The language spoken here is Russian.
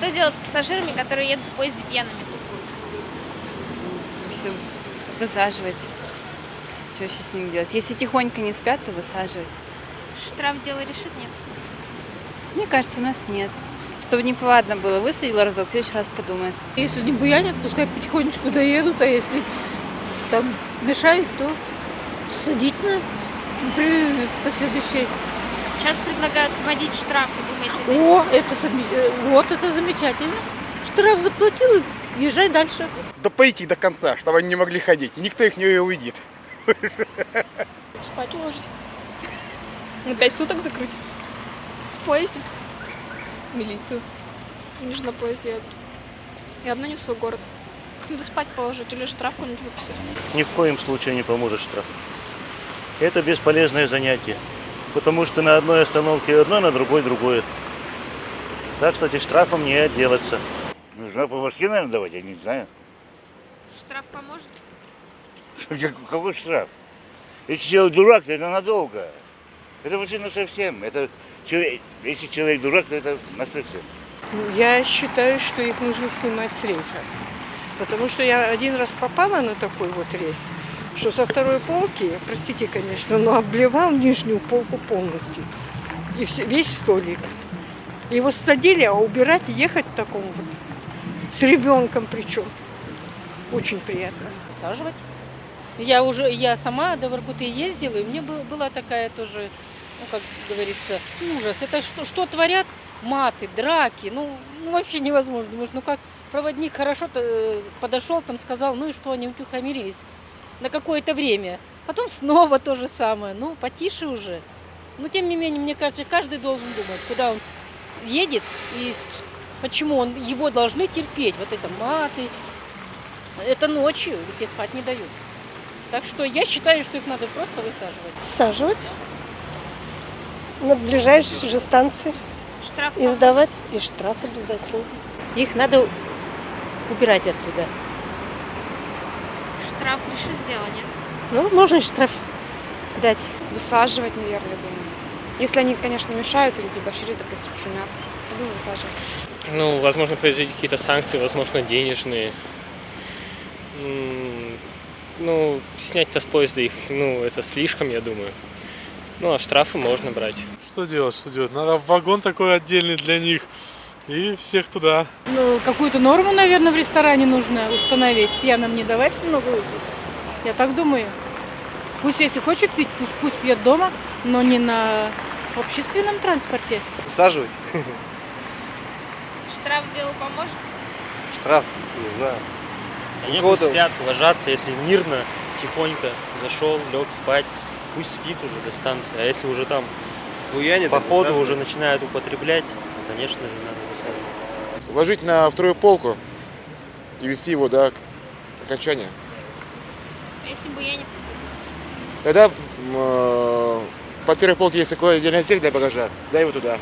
Что делать с пассажирами, которые едут в поезде пьяными? Все высаживать. Что еще с ним делать? Если тихонько не спят, то высаживать. Штраф дело решит, нет? Мне кажется, у нас нет. Чтобы неповадно было, высадила разок, в следующий раз подумает. Если не буянят, пускай потихонечку доедут, а если там мешают, то садить при последующей. Сейчас предлагают вводить штрафы, думаете? Вот это замечательно. Штраф заплатил, езжай дальше. Да пойти до конца, чтобы они не могли ходить, и никто их не увидит. Спать уложить. На 5 суток закрыть. В поезде? Милицию. Они же на поезде едут. И одна не в свой город. Надо спать положить или штраф какой-нибудь выписать. Ни в коем случае не поможет штраф. Это бесполезное занятие. Потому что на одной остановке одно, на другой другое. Так, кстати, штрафом не отделаться. Нужно по башке, наверное, давать, я не знаю. Штраф поможет? Какой штраф? Если человек дурак, то это надолго. Это вообще на совсем. Если человек дурак, то это на совсем. Я считаю, что их нужно снимать с рейса. Потому что я один раз попала на такой вот рейс, что со второй полки, простите, конечно, но обливал нижнюю полку полностью. И весь столик. Его садили, а убирать и ехать в таком вот, с ребенком причем. Очень приятно. Высаживать. Я сама до Воркуты ездила, и мне была такая тоже, как говорится, ужас. Это что творят? Маты, драки, вообще невозможно. Думаешь, как проводник хорошо-то подошел, там сказал, и что, они утихомирились на какое-то время. Потом снова то же самое, потише уже. Но тем не менее, мне кажется, каждый должен думать, куда он едет и почему его должны терпеть. Вот это маты, это ночью, ведь тебе спать не дают. Так что я считаю, что их надо просто высаживать. Саживать на ближайшей же станции Штраф и сдавать. И штраф обязательно. Их надо убирать оттуда. Штраф решит дело, нет? Можно штраф дать. Высаживать, наверное, думаю. Если они, конечно, мешают или дебоширят, допустим, шумят. Я думаю, высаживать. Возможно, произвести какие-то санкции, возможно, денежные. Снять-то с поезда их, это слишком, я думаю. А штрафы можно брать. Что делать? Надо вагон такой отдельный для них и всех туда. Какую-то норму, наверное, в ресторане нужно установить. Пьяным не давать много выпить. Я так думаю. Пусть, если хочет пить, пусть пьет дома, но не на общественном транспорте. Высаживать? Штраф делу поможет? Штраф? Не знаю. Они пусть спят, ложатся, если мирно, тихонько зашел, лег спать, пусть спит уже до станции. А если уже там по ходу уже начинают употреблять, конечно же, надо высаживать. Ложить на вторую полку и вести его до окончания. А если буянит? Тогда по первой полке есть такой отдельный отсек для багажа, дай его туда.